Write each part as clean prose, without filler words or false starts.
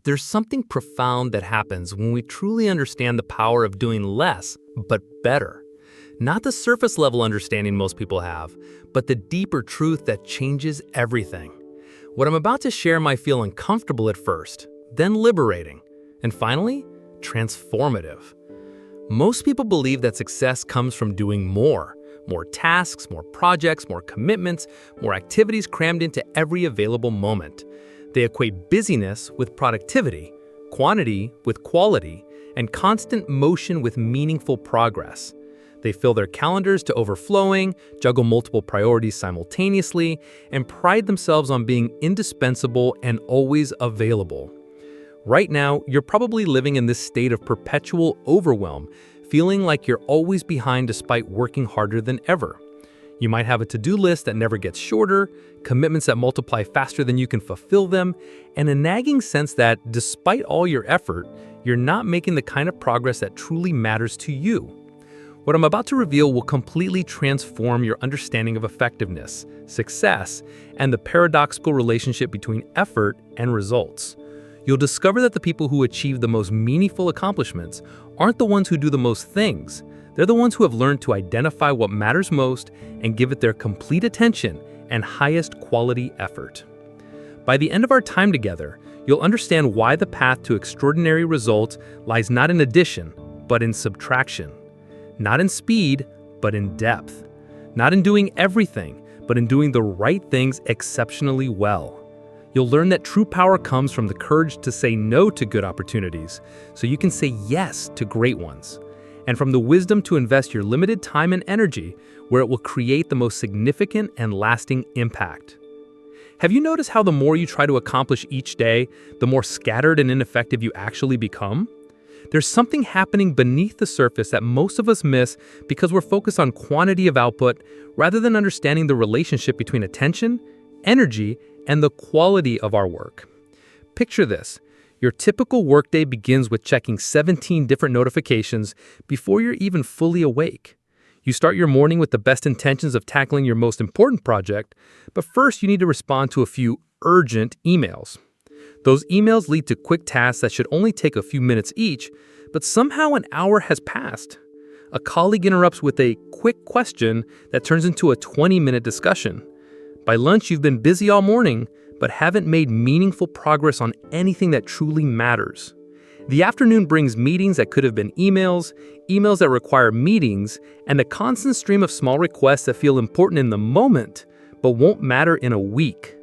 There's something profound that happens when we truly understand the power of doing less, but better. Not the surface level understanding most people have, but the deeper truth that changes everything. What I'm about to share might feel uncomfortable at first, then liberating, and finally, transformative. Most people believe that success comes from doing more tasks, more projects, more commitments, more activities crammed into every available moment. They equate busyness with productivity, quantity with quality, and constant motion with meaningful progress. They fill their calendars to overflowing, juggle multiple priorities simultaneously, and pride themselves on being indispensable and always available. Right now, you're probably living in this state of perpetual overwhelm, feeling like you're always behind despite working harder than ever. You might have a to-do list that never gets shorter, commitments that multiply faster than you can fulfill them, and a nagging sense that, despite all your effort, you're not making the kind of progress that truly matters to you. What I'm about to reveal will completely transform your understanding of effectiveness, success, and the paradoxical relationship between effort and results. You'll discover that the people who achieve the most meaningful accomplishments aren't the ones who do the most things. They're the ones who have learned to identify what matters most and give it their complete attention and highest quality effort. By the end of our time together, you'll understand why the path to extraordinary results lies not in addition, but in subtraction. Not in speed, but in depth. Not in doing everything, but in doing the right things exceptionally well. You'll learn that true power comes from the courage to say no to good opportunities, so you can say yes to great ones, and from the wisdom to invest your limited time and energy where it will create the most significant and lasting impact. Have you noticed how the more you try to accomplish each day, the more scattered and ineffective you actually become? There's something happening beneath the surface that most of us miss because we're focused on quantity of output rather than understanding the relationship between attention, energy, and the quality of our work. Picture this. Your typical workday begins with checking 17 different notifications before you're even fully awake. You start your morning with the best intentions of tackling your most important project, but first you need to respond to a few urgent emails. Those emails lead to quick tasks that should only take a few minutes each, but somehow an hour has passed. A colleague interrupts with a quick question that turns into a 20-minute discussion. By lunch, you've been busy all morning, but haven't made meaningful progress on anything that truly matters. The afternoon brings meetings that could have been emails that require meetings, and a constant stream of small requests that feel important in the moment, but won't matter in a week.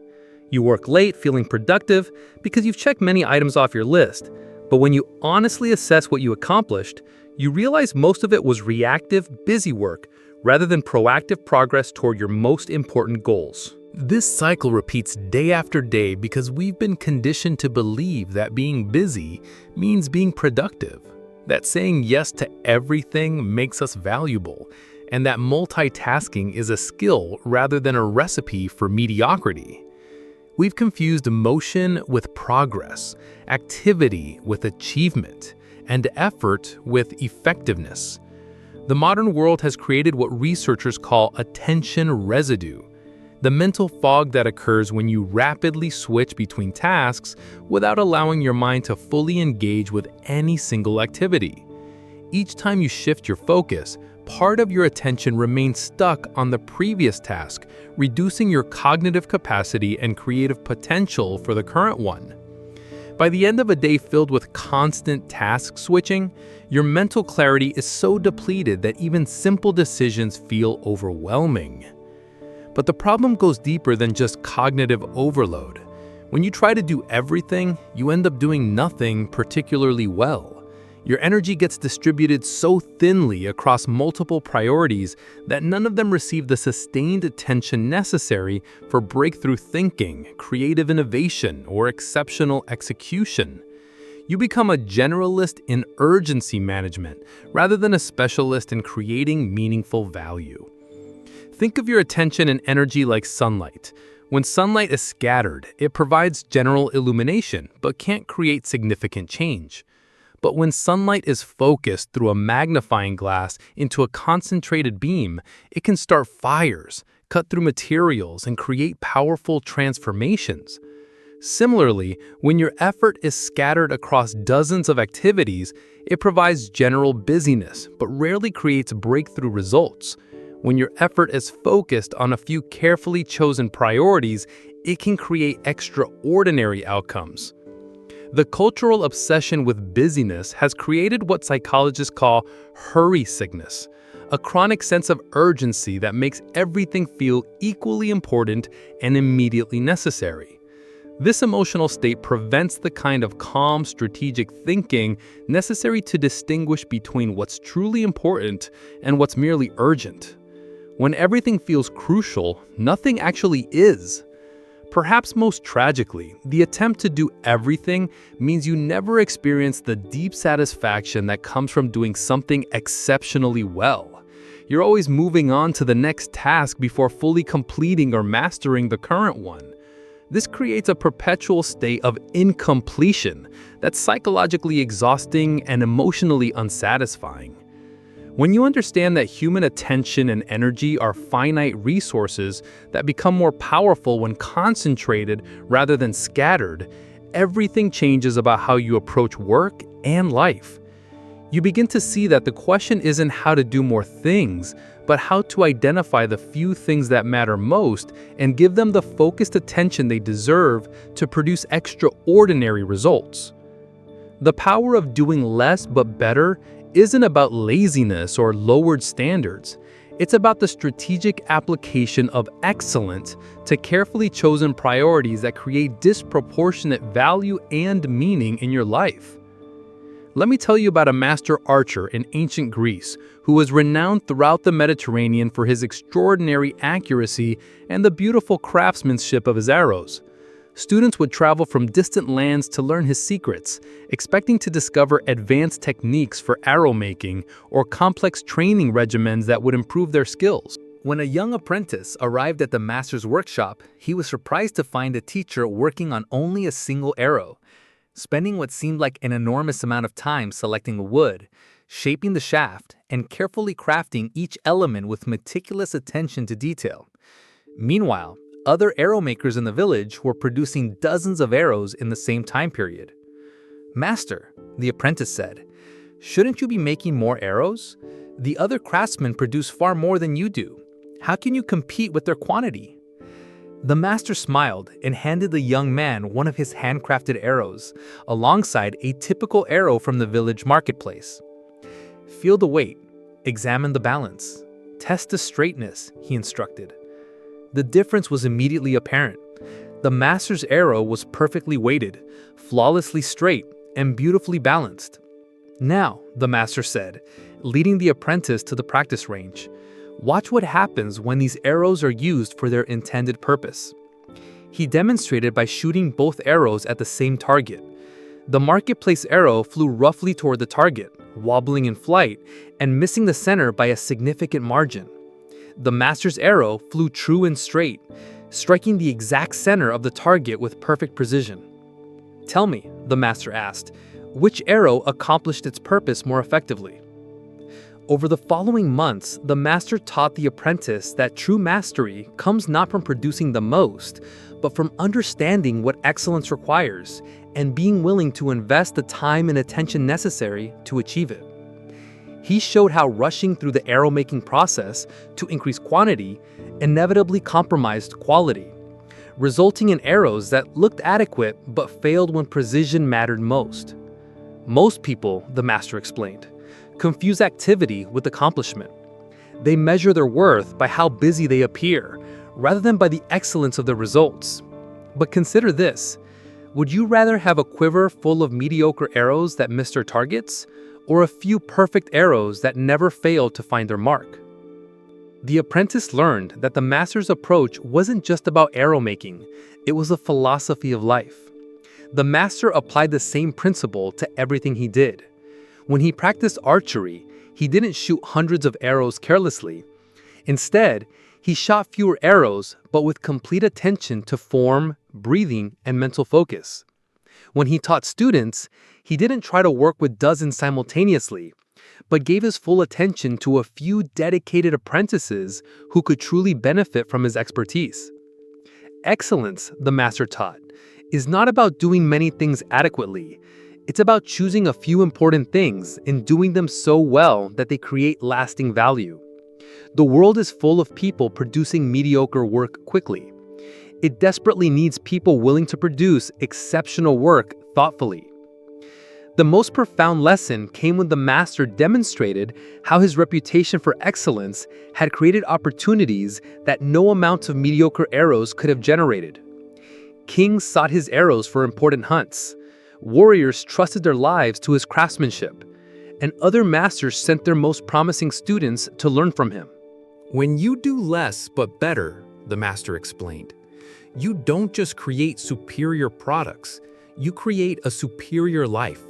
You work late, feeling productive, because you've checked many items off your list, but when you honestly assess what you accomplished, you realize most of it was reactive, busy work, rather than proactive progress toward your most important goals. This cycle repeats day after day because we've been conditioned to believe that being busy means being productive, that saying yes to everything makes us valuable, and that multitasking is a skill rather than a recipe for mediocrity. We've confused motion with progress, activity with achievement, and effort with effectiveness. The modern world has created what researchers call attention residue, the mental fog that occurs when you rapidly switch between tasks without allowing your mind to fully engage with any single activity. Each time you shift your focus, part of your attention remains stuck on the previous task, reducing your cognitive capacity and creative potential for the current one. By the end of a day filled with constant task switching, your mental clarity is so depleted that even simple decisions feel overwhelming. But the problem goes deeper than just cognitive overload. When you try to do everything, you end up doing nothing particularly well. Your energy gets distributed so thinly across multiple priorities that none of them receive the sustained attention necessary for breakthrough thinking, creative innovation, or exceptional execution. You become a generalist in urgency management rather than a specialist in creating meaningful value. Think of your attention and energy like sunlight. When sunlight is scattered, it provides general illumination but can't create significant change. But when sunlight is focused through a magnifying glass into a concentrated beam, it can start fires, cut through materials, and create powerful transformations. Similarly, when your effort is scattered across dozens of activities, it provides general busyness, but rarely creates breakthrough results. When your effort is focused on a few carefully chosen priorities, it can create extraordinary outcomes. The cultural obsession with busyness has created what psychologists call hurry sickness, a chronic sense of urgency that makes everything feel equally important and immediately necessary. This emotional state prevents the kind of calm, strategic thinking necessary to distinguish between what's truly important and what's merely urgent. When everything feels crucial, nothing actually is. Perhaps most tragically, the attempt to do everything means you never experience the deep satisfaction that comes from doing something exceptionally well. You're always moving on to the next task before fully completing or mastering the current one. This creates a perpetual state of incompletion that's psychologically exhausting and emotionally unsatisfying. When you understand that human attention and energy are finite resources that become more powerful when concentrated rather than scattered, everything changes about how you approach work and life. You begin to see that the question isn't how to do more things, but how to identify the few things that matter most and give them the focused attention they deserve to produce extraordinary results. The power of doing less but better isn't about laziness or lowered standards. It's about the strategic application of excellence to carefully chosen priorities that create disproportionate value and meaning in your life. Let me tell you about a master archer in ancient Greece who was renowned throughout the Mediterranean for his extraordinary accuracy and the beautiful craftsmanship of his arrows. Students would travel from distant lands to learn his secrets, expecting to discover advanced techniques for arrow making or complex training regimens that would improve their skills. When a young apprentice arrived at the master's workshop, he was surprised to find a teacher working on only a single arrow, spending what seemed like an enormous amount of time selecting the wood, shaping the shaft, and carefully crafting each element with meticulous attention to detail. Meanwhile, other arrow makers in the village were producing dozens of arrows in the same time period. "Master," the apprentice said, "shouldn't you be making more arrows? The other craftsmen produce far more than you do. How can you compete with their quantity?" The master smiled and handed the young man one of his handcrafted arrows, alongside a typical arrow from the village marketplace. "Feel the weight, examine the balance, test the straightness," he instructed. The difference was immediately apparent. The master's arrow was perfectly weighted, flawlessly straight, and beautifully balanced. "Now," the master said, leading the apprentice to the practice range, "watch what happens when these arrows are used for their intended purpose." He demonstrated by shooting both arrows at the same target. The marketplace arrow flew roughly toward the target, wobbling in flight, and missing the center by a significant margin. The master's arrow flew true and straight, striking the exact center of the target with perfect precision. "Tell me," the master asked, "which arrow accomplished its purpose more effectively?" Over the following months, the master taught the apprentice that true mastery comes not from producing the most, but from understanding what excellence requires and being willing to invest the time and attention necessary to achieve it. He showed how rushing through the arrow-making process to increase quantity inevitably compromised quality, resulting in arrows that looked adequate but failed when precision mattered most. Most people, the master explained, confuse activity with accomplishment. They measure their worth by how busy they appear, rather than by the excellence of the results. But consider this: would you rather have a quiver full of mediocre arrows that missed their targets, or a few perfect arrows that never failed to find their mark? The apprentice learned that the master's approach wasn't just about arrow making, it was a philosophy of life. The master applied the same principle to everything he did. When he practiced archery, he didn't shoot hundreds of arrows carelessly. Instead, he shot fewer arrows, but with complete attention to form, breathing, and mental focus. When he taught students, he didn't try to work with dozens simultaneously, but gave his full attention to a few dedicated apprentices who could truly benefit from his expertise. Excellence, the master taught, is not about doing many things adequately. It's about choosing a few important things and doing them so well that they create lasting value. The world is full of people producing mediocre work quickly. It desperately needs people willing to produce exceptional work thoughtfully. The most profound lesson came when the master demonstrated how his reputation for excellence had created opportunities that no amount of mediocre arrows could have generated. Kings sought his arrows for important hunts. Warriors trusted their lives to his craftsmanship, and other masters sent their most promising students to learn from him. When you do less but better, the master explained, you don't just create superior products, you create a superior life.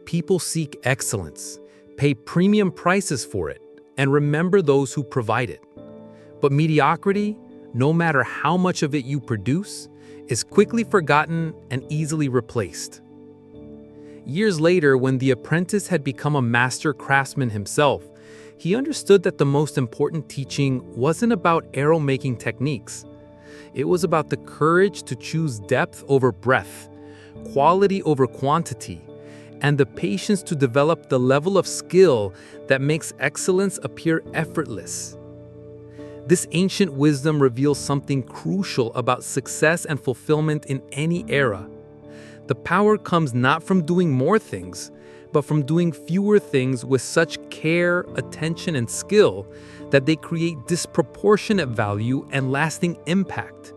People seek excellence, pay premium prices for it, and remember those who provide it. But mediocrity, no matter how much of it you produce, is quickly forgotten and easily replaced. Years later, when the apprentice had become a master craftsman himself, he understood that the most important teaching wasn't about arrow-making techniques. It was about the courage to choose depth over breadth, quality over quantity, and the patience to develop the level of skill that makes excellence appear effortless. This ancient wisdom reveals something crucial about success and fulfillment in any era. The power comes not from doing more things, but from doing fewer things with such care, attention, and skill that they create disproportionate value and lasting impact.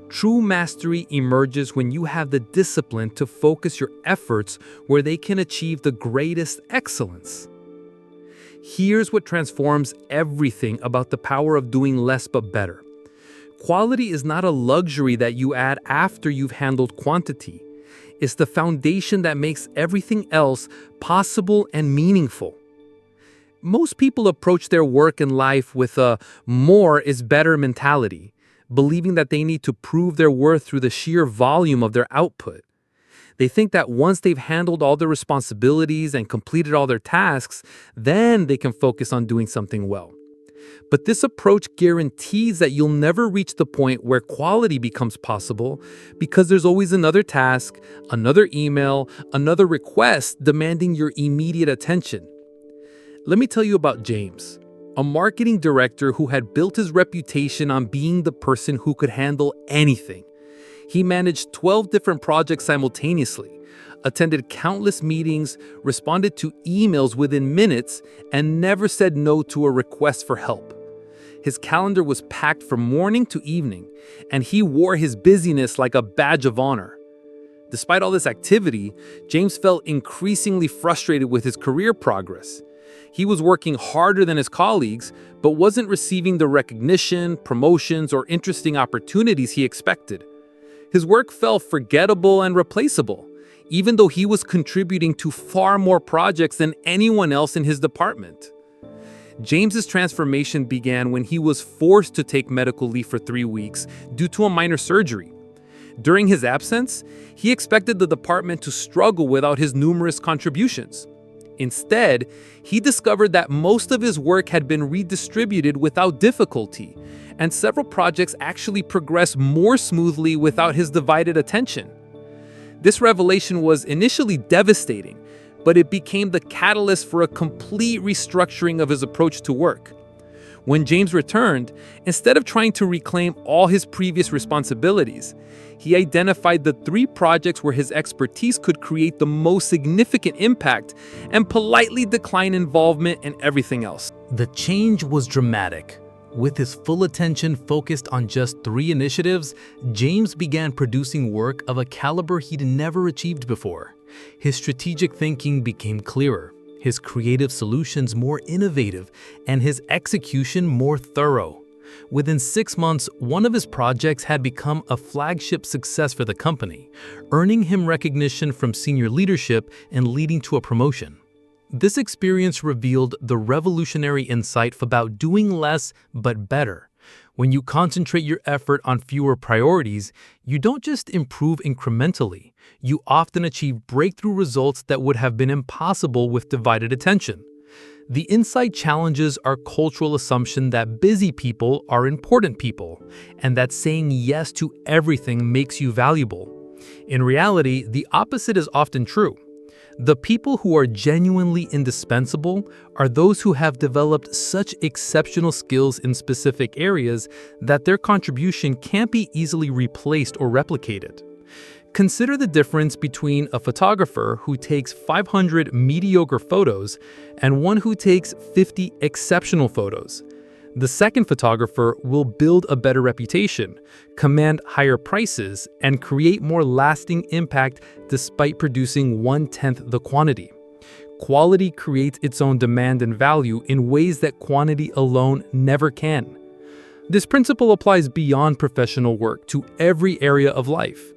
True mastery emerges when you have the discipline to focus your efforts where they can achieve the greatest excellence. Here's what transforms everything about the power of doing less but better. Quality is not a luxury that you add after you've handled quantity. It's the foundation that makes everything else possible and meaningful. Most people approach their work and life with a more is better mentality, believing that they need to prove their worth through the sheer volume of their output. They think that once they've handled all their responsibilities and completed all their tasks, then they can focus on doing something well. But this approach guarantees that you'll never reach the point where quality becomes possible because there's always another task, another email, another request demanding your immediate attention. Let me tell you about James, a marketing director who had built his reputation on being the person who could handle anything. He managed 12 different projects simultaneously, attended countless meetings, responded to emails within minutes, and never said no to a request for help. His calendar was packed from morning to evening, and he wore his busyness like a badge of honor. Despite all this activity, James felt increasingly frustrated with his career progress. He was working harder than his colleagues, but wasn't receiving the recognition, promotions, or interesting opportunities he expected. His work felt forgettable and replaceable, even though he was contributing to far more projects than anyone else in his department. James's transformation began when he was forced to take medical leave for 3 weeks due to a minor surgery. During his absence, he expected the department to struggle without his numerous contributions. Instead, he discovered that most of his work had been redistributed without difficulty, and several projects actually progressed more smoothly without his divided attention. This revelation was initially devastating, but it became the catalyst for a complete restructuring of his approach to work. When James returned, instead of trying to reclaim all his previous responsibilities, he identified the 3 projects where his expertise could create the most significant impact and politely decline involvement in everything else. The change was dramatic. With his full attention focused on just 3 initiatives, James began producing work of a caliber he'd never achieved before. His strategic thinking became clearer, his creative solutions more innovative, and his execution more thorough. Within 6 months, one of his projects had become a flagship success for the company, earning him recognition from senior leadership and leading to a promotion. This experience revealed the revolutionary insight about doing less but better. When you concentrate your effort on fewer priorities, you don't just improve incrementally, you often achieve breakthrough results that would have been impossible with divided attention. The insight challenges our cultural assumption that busy people are important people, and that saying yes to everything makes you valuable. In reality, the opposite is often true. The people who are genuinely indispensable are those who have developed such exceptional skills in specific areas that their contribution can't be easily replaced or replicated. Consider the difference between a photographer who takes 500 mediocre photos and one who takes 50 exceptional photos. The second photographer will build a better reputation, command higher prices, and create more lasting impact despite producing 1/10 the quantity. Quality creates its own demand and value in ways that quantity alone never can. This principle applies beyond professional work to every area of life.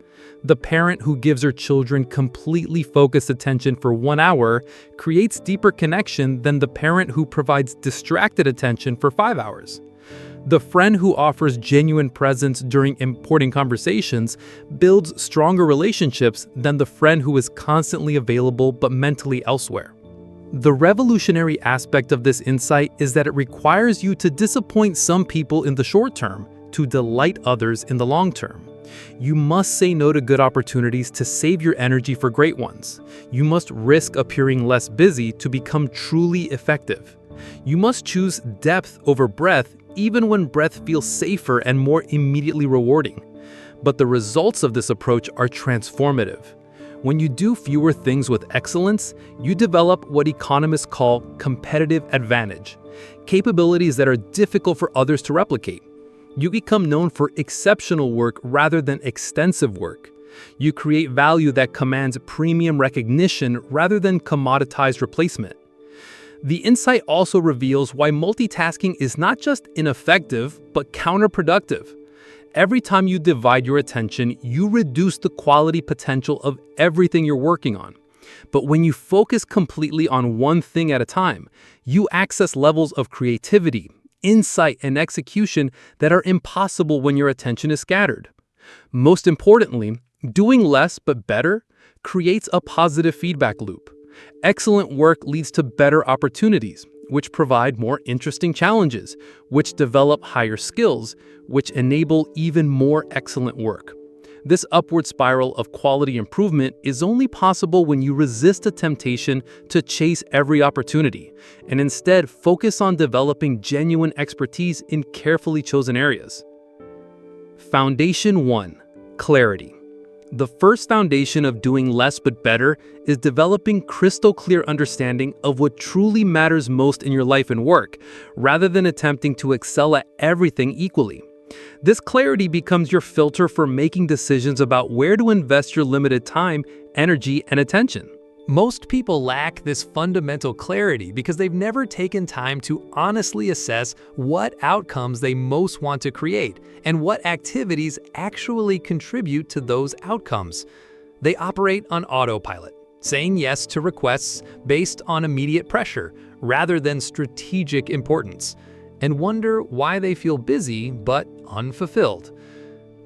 The parent who gives her children completely focused attention for 1 hour creates deeper connection than the parent who provides distracted attention for 5 hours. The friend who offers genuine presence during important conversations builds stronger relationships than the friend who is constantly available but mentally elsewhere. The revolutionary aspect of this insight is that it requires you to disappoint some people in the short term to delight others in the long term. You must say no to good opportunities to save your energy for great ones. You must risk appearing less busy to become truly effective. You must choose depth over breadth even when breadth feels safer and more immediately rewarding. But the results of this approach are transformative. When you do fewer things with excellence, you develop what economists call competitive advantage, capabilities that are difficult for others to replicate. You become known for exceptional work rather than extensive work. You create value that commands premium recognition rather than commoditized replacement. The insight also reveals why multitasking is not just ineffective, but counterproductive. Every time you divide your attention, you reduce the quality potential of everything you're working on. But when you focus completely on one thing at a time, you access levels of creativity, insight, and execution that are impossible when your attention is scattered. Most importantly, doing less but better creates a positive feedback loop. Excellent work leads to better opportunities, which provide more interesting challenges, which develop higher skills, which enable even more excellent work. This upward spiral of quality improvement is only possible when you resist the temptation to chase every opportunity and instead focus on developing genuine expertise in carefully chosen areas. Foundation 1: Clarity. The first foundation of doing less but better is developing crystal clear understanding of what truly matters most in your life and work, rather than attempting to excel at everything equally. This clarity becomes your filter for making decisions about where to invest your limited time, energy, and attention. Most people lack this fundamental clarity because they've never taken time to honestly assess what outcomes they most want to create and what activities actually contribute to those outcomes. They operate on autopilot, saying yes to requests based on immediate pressure rather than strategic importance, and wonder why they feel busy but unfulfilled.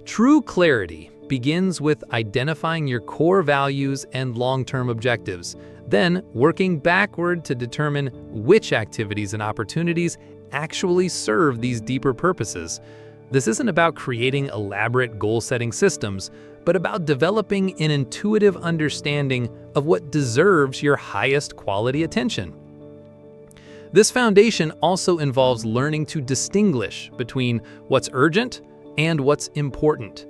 True clarity begins with identifying your core values and long-term objectives, then working backward to determine which activities and opportunities actually serve these deeper purposes. This isn't about creating elaborate goal-setting systems, but about developing an intuitive understanding of what deserves your highest quality attention. This foundation also involves learning to distinguish between what's urgent and what's important.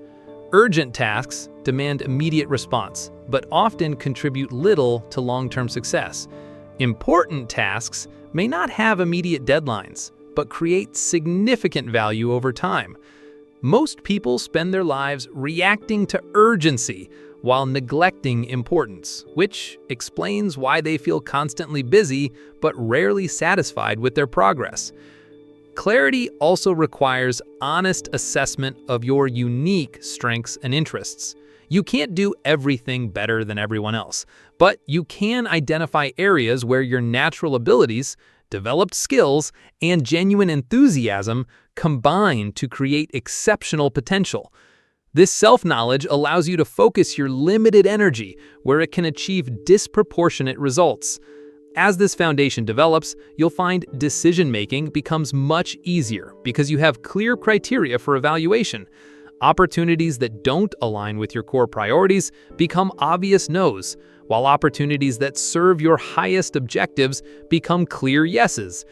Urgent tasks demand immediate response, but often contribute little to long-term success. Important tasks may not have immediate deadlines, but create significant value over time. Most people spend their lives reacting to urgency while neglecting importance, which explains why they feel constantly busy but rarely satisfied with their progress. Clarity also requires honest assessment of your unique strengths and interests. You can't do everything better than everyone else, but you can identify areas where your natural abilities, developed skills, and genuine enthusiasm combine to create exceptional potential. This self-knowledge allows you to focus your limited energy where it can achieve disproportionate results. As this foundation develops, you'll find decision-making becomes much easier because you have clear criteria for evaluation. Opportunities that don't align with your core priorities become obvious no's, while opportunities that serve your highest objectives become clear yeses.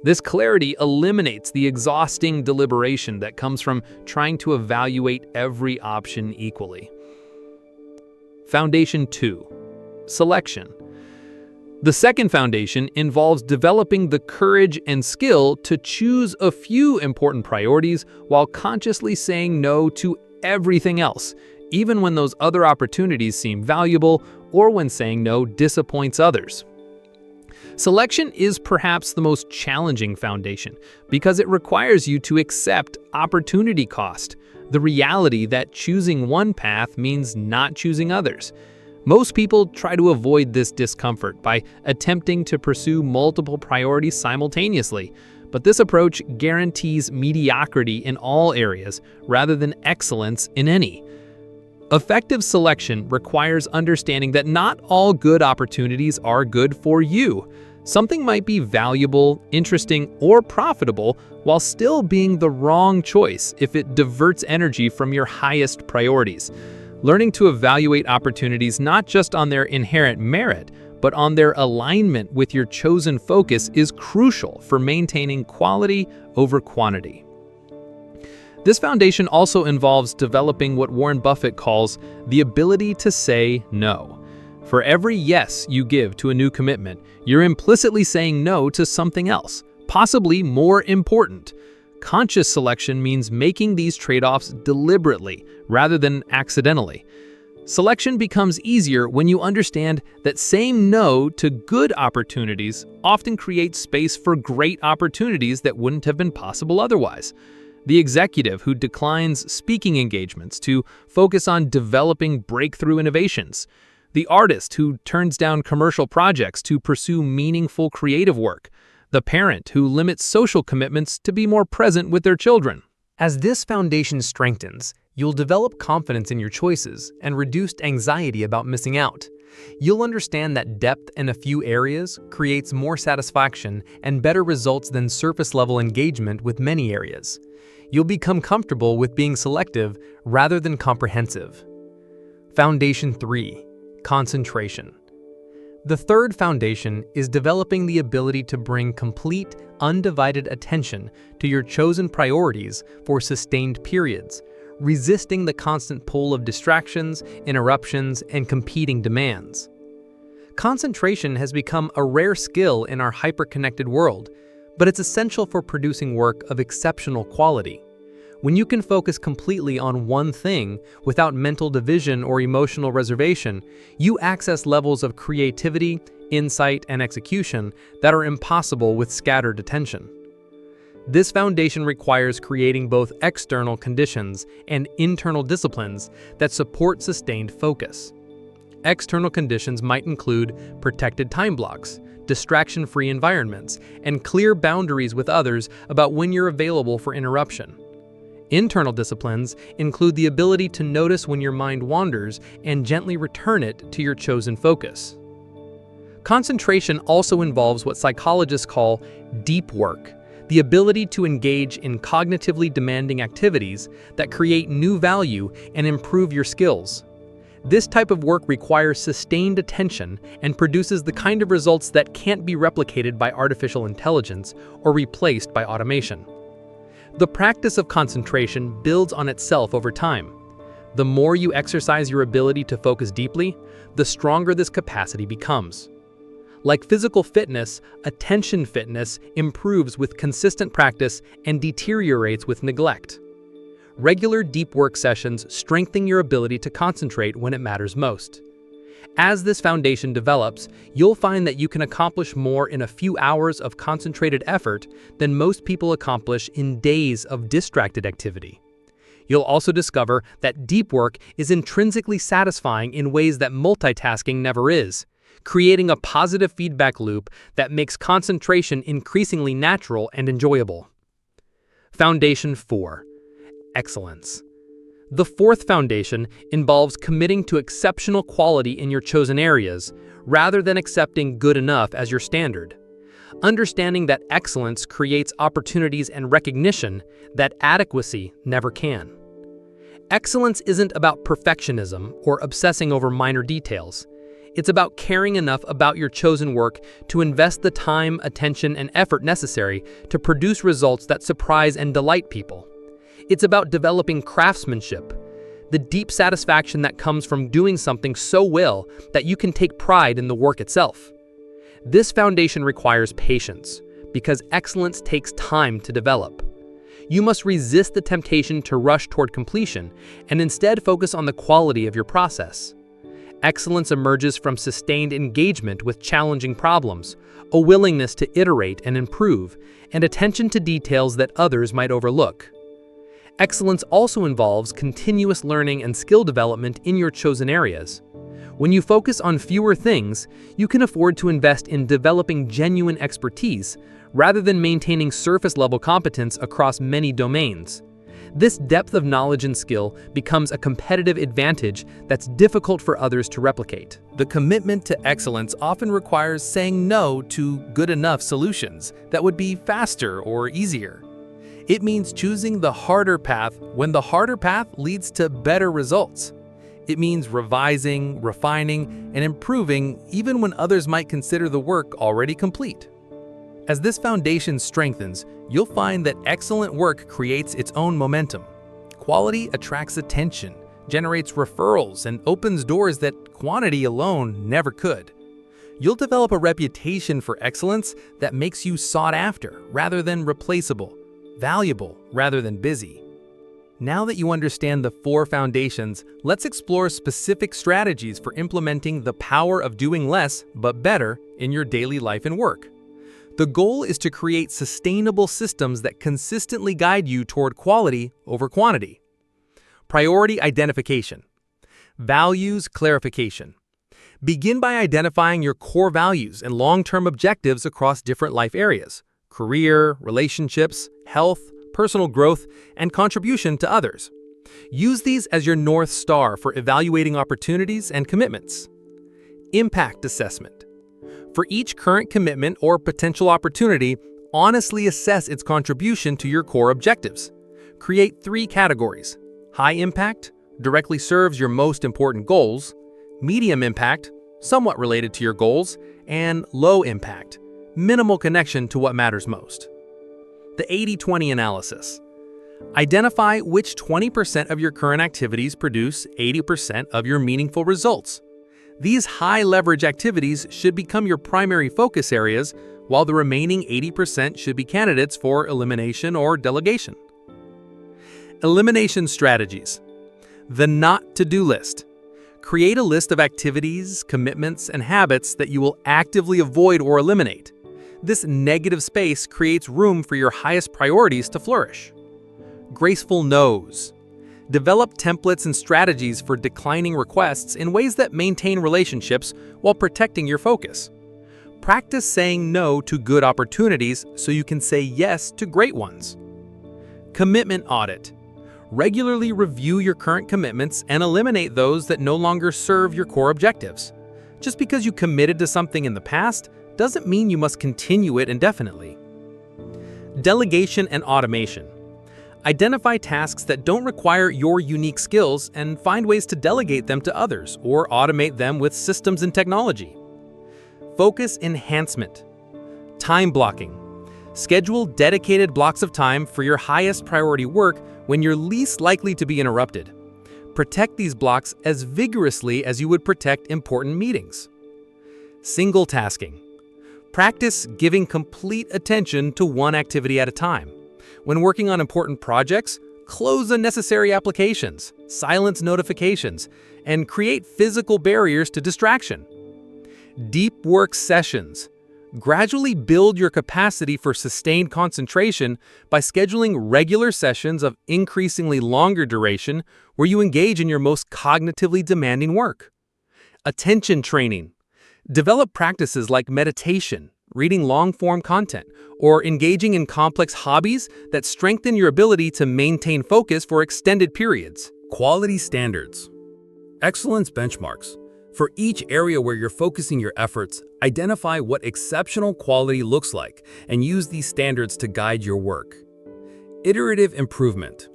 This clarity eliminates the exhausting deliberation that comes from trying to evaluate every option equally. Foundation 2. Selection. The second foundation involves developing the courage and skill to choose a few important priorities while consciously saying no to everything else, even when those other opportunities seem valuable or when saying no disappoints others. Selection is perhaps the most challenging foundation because it requires you to accept opportunity cost, the reality that choosing one path means not choosing others. Most people try to avoid this discomfort by attempting to pursue multiple priorities simultaneously, but this approach guarantees mediocrity in all areas rather than excellence in any. Effective selection requires understanding that not all good opportunities are good for you. Something might be valuable, interesting, or profitable while still being the wrong choice if it diverts energy from your highest priorities. Learning to evaluate opportunities not just on their inherent merit, but on their alignment with your chosen focus is crucial for maintaining quality over quantity. This foundation also involves developing what Warren Buffett calls the ability to say no. For every yes you give to a new commitment, you're implicitly saying no to something else, possibly more important. Conscious selection means making these trade-offs deliberately rather than accidentally. Selection becomes easier when you understand that saying no to good opportunities often creates space for great opportunities that wouldn't have been possible otherwise. The executive who declines speaking engagements to focus on developing breakthrough innovations. The artist who turns down commercial projects to pursue meaningful creative work. The parent who limits social commitments to be more present with their children. As this foundation strengthens, you'll develop confidence in your choices and reduced anxiety about missing out. You'll understand that depth in a few areas creates more satisfaction and better results than surface-level engagement with many areas. You'll become comfortable with being selective rather than comprehensive. Foundation 3. Concentration. The third foundation is developing the ability to bring complete, undivided attention to your chosen priorities for sustained periods, resisting the constant pull of distractions, interruptions, and competing demands. Concentration has become a rare skill in our hyper-connected world, but it's essential for producing work of exceptional quality. When you can focus completely on one thing without mental division or emotional reservation, you access levels of creativity, insight, and execution that are impossible with scattered attention. This foundation requires creating both external conditions and internal disciplines that support sustained focus. External conditions might include protected time blocks, distraction-free environments, and clear boundaries with others about when you're available for interruption. Internal disciplines include the ability to notice when your mind wanders and gently return it to your chosen focus. Concentration also involves what psychologists call deep work, the ability to engage in cognitively demanding activities that create new value and improve your skills. This type of work requires sustained attention and produces the kind of results that can't be replicated by artificial intelligence or replaced by automation. The practice of concentration builds on itself over time. The more you exercise your ability to focus deeply, the stronger this capacity becomes. Like physical fitness, attention fitness improves with consistent practice and deteriorates with neglect. Regular deep work sessions strengthen your ability to concentrate when it matters most. As this foundation develops, you'll find that you can accomplish more in a few hours of concentrated effort than most people accomplish in days of distracted activity. You'll also discover that deep work is intrinsically satisfying in ways that multitasking never is, creating a positive feedback loop that makes concentration increasingly natural and enjoyable. Foundation 4. Excellence. The fourth foundation involves committing to exceptional quality in your chosen areas, rather than accepting good enough as your standard. Understanding that excellence creates opportunities and recognition that adequacy never can. Excellence isn't about perfectionism or obsessing over minor details. It's about caring enough about your chosen work to invest the time, attention, and effort necessary to produce results that surprise and delight people. It's about developing craftsmanship, the deep satisfaction that comes from doing something so well that you can take pride in the work itself. This foundation requires patience, because excellence takes time to develop. You must resist the temptation to rush toward completion and instead focus on the quality of your process. Excellence emerges from sustained engagement with challenging problems, a willingness to iterate and improve, and attention to details that others might overlook. Excellence also involves continuous learning and skill development in your chosen areas. When you focus on fewer things, you can afford to invest in developing genuine expertise rather than maintaining surface-level competence across many domains. This depth of knowledge and skill becomes a competitive advantage that's difficult for others to replicate. The commitment to excellence often requires saying no to good enough solutions that would be faster or easier. It means choosing the harder path when the harder path leads to better results. It means revising, refining, and improving even when others might consider the work already complete. As this foundation strengthens, you'll find that excellent work creates its own momentum. Quality attracts attention, generates referrals, and opens doors that quantity alone never could. You'll develop a reputation for excellence that makes you sought after rather than replaceable, valuable rather than busy. Now that you understand the four foundations, let's explore specific strategies for implementing the power of doing less but better in your daily life and work. The goal is to create sustainable systems that consistently guide you toward quality over quantity. Priority identification. Values clarification. Begin by identifying your core values and long-term objectives across different life areas: career, relationships, health, personal growth, and contribution to others. Use these as your North Star for evaluating opportunities and commitments. Impact assessment. For each current commitment or potential opportunity, honestly assess its contribution to your core objectives. Create 3 categories: high impact, directly serves your most important goals; medium impact, somewhat related to your goals; and low impact, minimal connection to what matters most. The 80-20 analysis. Identify which 20% of your current activities produce 80% of your meaningful results. These high-leverage activities should become your primary focus areas, while the remaining 80% should be candidates for elimination or delegation. Elimination strategies. The not-to-do list. Create a list of activities, commitments, and habits that you will actively avoid or eliminate. This negative space creates room for your highest priorities to flourish. Graceful no's. Develop templates and strategies for declining requests in ways that maintain relationships while protecting your focus. Practice saying no to good opportunities so you can say yes to great ones. Commitment audit. Regularly review your current commitments and eliminate those that no longer serve your core objectives. Just because you committed to something in the past doesn't mean you must continue it indefinitely. Delegation and automation. Identify tasks that don't require your unique skills and find ways to delegate them to others or automate them with systems and technology. Focus enhancement. Time blocking. Schedule dedicated blocks of time for your highest priority work when you're least likely to be interrupted. Protect these blocks as vigorously as you would protect important meetings. Single tasking. Practice giving complete attention to one activity at a time. When working on important projects, close unnecessary applications, silence notifications, and create physical barriers to distraction. Deep work sessions. Gradually build your capacity for sustained concentration by scheduling regular sessions of increasingly longer duration where you engage in your most cognitively demanding work. Attention training. Develop practices like meditation, reading long-form content, or engaging in complex hobbies that strengthen your ability to maintain focus for extended periods. Quality standards. Excellence benchmarks. For each area where you're focusing your efforts, identify what exceptional quality looks like and use these standards to guide your work. Iterative improvement.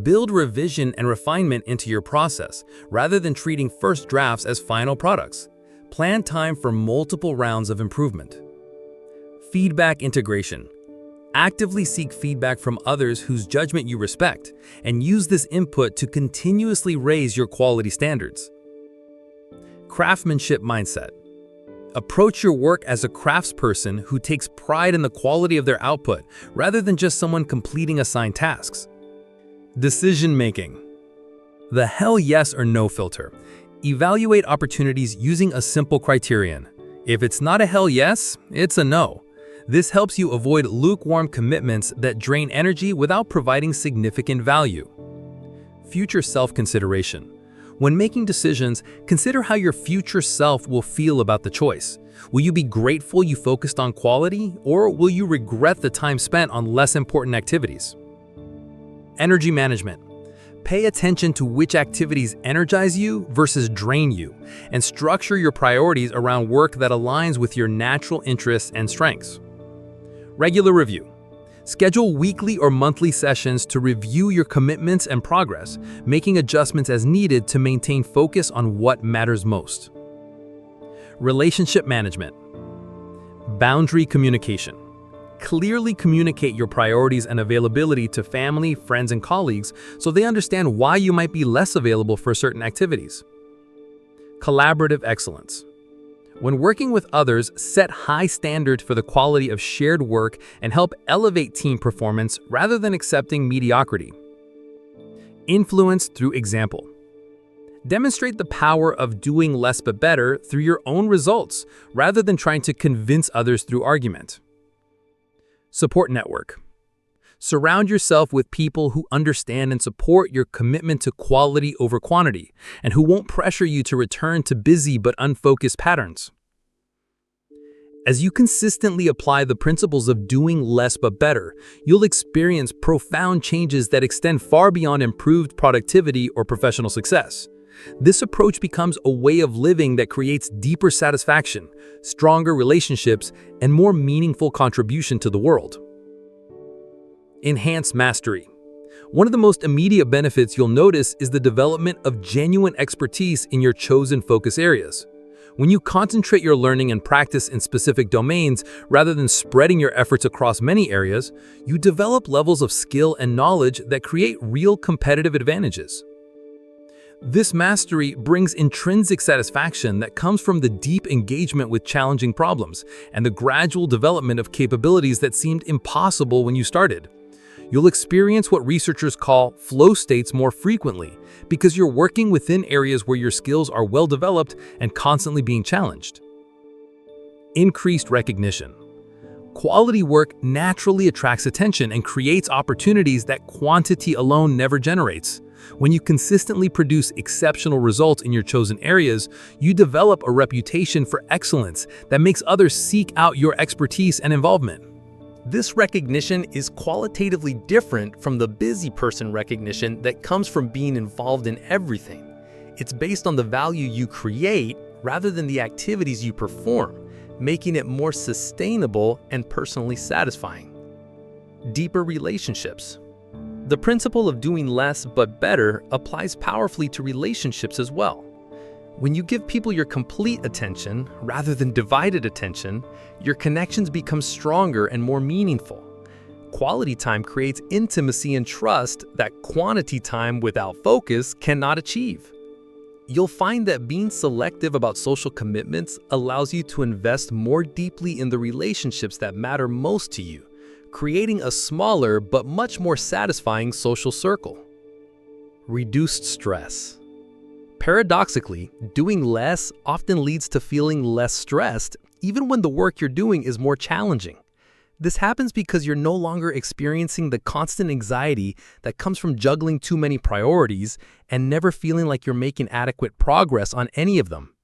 Build revision and refinement into your process rather than treating first drafts as final products. Plan time for multiple rounds of improvement. Feedback integration. Actively seek feedback from others whose judgment you respect and use this input to continuously raise your quality standards. Craftsmanship mindset. Approach your work as a craftsperson who takes pride in the quality of their output rather than just someone completing assigned tasks. Decision making. The hell yes or no filter. Evaluate opportunities using a simple criterion. If it's not a hell yes, it's a no. This helps you avoid lukewarm commitments that drain energy without providing significant value. Future self-consideration. When making decisions, consider how your future self will feel about the choice. Will you be grateful you focused on quality, or will you regret the time spent on less important activities? Energy management. Pay attention to which activities energize you versus drain you, and structure your priorities around work that aligns with your natural interests and strengths. Regular review. Schedule weekly or monthly sessions to review your commitments and progress, making adjustments as needed to maintain focus on what matters most. Relationship management. Boundary communication. Clearly communicate your priorities and availability to family, friends, and colleagues so they understand why you might be less available for certain activities. Collaborative excellence. When working with others, set high standards for the quality of shared work and help elevate team performance rather than accepting mediocrity. Influence through example. Demonstrate the power of doing less but better through your own results rather than trying to convince others through argument. Support network. Surround yourself with people who understand and support your commitment to quality over quantity, and who won't pressure you to return to busy but unfocused patterns. As you consistently apply the principles of doing less but better, you'll experience profound changes that extend far beyond improved productivity or professional success. This approach becomes a way of living that creates deeper satisfaction, stronger relationships, and more meaningful contribution to the world. Enhanced mastery. One of the most immediate benefits you'll notice is the development of genuine expertise in your chosen focus areas. When you concentrate your learning and practice in specific domains rather than spreading your efforts across many areas, you develop levels of skill and knowledge that create real competitive advantages. This mastery brings intrinsic satisfaction that comes from the deep engagement with challenging problems and the gradual development of capabilities that seemed impossible when you started. You'll experience what researchers call flow states more frequently because you're working within areas where your skills are well developed and constantly being challenged. Increased recognition. Quality work naturally attracts attention and creates opportunities that quantity alone never generates. When you consistently produce exceptional results in your chosen areas, you develop a reputation for excellence that makes others seek out your expertise and involvement. This recognition is qualitatively different from the busy person recognition that comes from being involved in everything. It's based on the value you create rather than the activities you perform, making it more sustainable and personally satisfying. Deeper relationships. The principle of doing less but better applies powerfully to relationships as well. When you give people your complete attention rather than divided attention, your connections become stronger and more meaningful. Quality time creates intimacy and trust that quantity time without focus cannot achieve. You'll find that being selective about social commitments allows you to invest more deeply in the relationships that matter most to you, creating a smaller but much more satisfying social circle. Reduced stress. Paradoxically, doing less often leads to feeling less stressed, even when the work you're doing is more challenging. This happens because you're no longer experiencing the constant anxiety that comes from juggling too many priorities and never feeling like you're making adequate progress on any of them.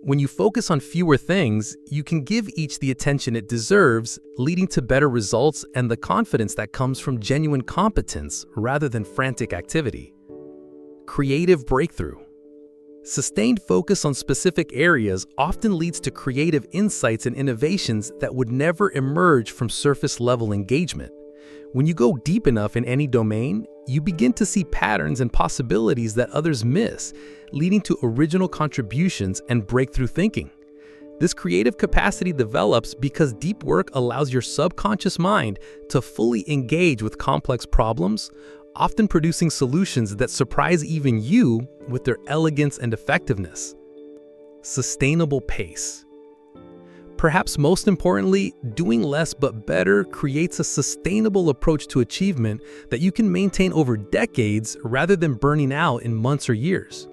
When you focus on fewer things, you can give each the attention it deserves, leading to better results and the confidence that comes from genuine competence rather than frantic activity. Creative breakthrough. Sustained focus on specific areas often leads to creative insights and innovations that would never emerge from surface-level engagement. When you go deep enough in any domain, you begin to see patterns and possibilities that others miss, leading to original contributions and breakthrough thinking. This creative capacity develops because deep work allows your subconscious mind to fully engage with complex problems, often producing solutions that surprise even you with their elegance and effectiveness. Sustainable pace. Perhaps most importantly, doing less but better creates a sustainable approach to achievement that you can maintain over decades rather than burning out in months or years.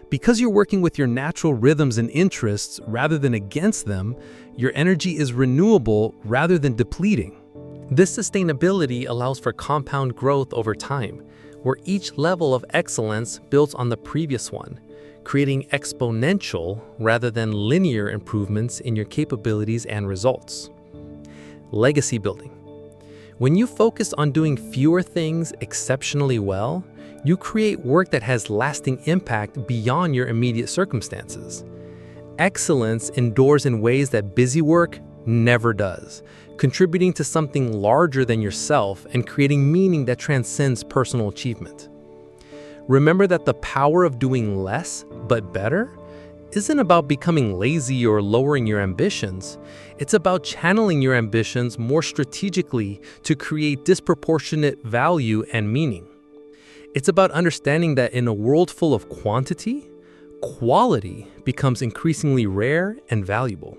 Because you're working with your natural rhythms and interests rather than against them, your energy is renewable rather than depleting. This sustainability allows for compound growth over time, where each level of excellence builds on the previous one, creating exponential rather than linear improvements in your capabilities and results. Legacy building. When you focus on doing fewer things exceptionally well, you create work that has lasting impact beyond your immediate circumstances. Excellence endures in ways that busy work never does, contributing to something larger than yourself and creating meaning that transcends personal achievement. Remember that the power of doing less but better isn't about becoming lazy or lowering your ambitions. It's about channeling your ambitions more strategically to create disproportionate value and meaning. It's about understanding that in a world full of quantity, quality becomes increasingly rare and valuable.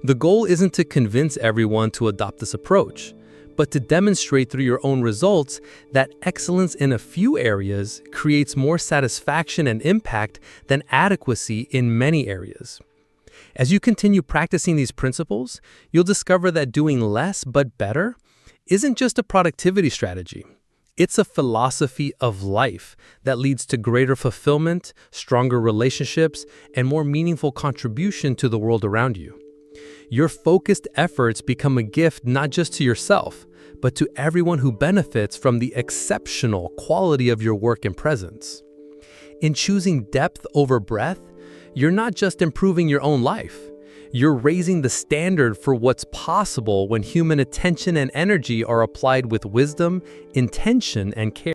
The goal isn't to convince everyone to adopt this approach, but to demonstrate through your own results that excellence in a few areas creates more satisfaction and impact than adequacy in many areas. As you continue practicing these principles, you'll discover that doing less but better isn't just a productivity strategy. It's a philosophy of life that leads to greater fulfillment, stronger relationships, and more meaningful contribution to the world around you. Your focused efforts become a gift not just to yourself, but to everyone who benefits from the exceptional quality of your work and presence. In choosing depth over breadth, you're not just improving your own life. You're raising the standard for what's possible when human attention and energy are applied with wisdom, intention, and care.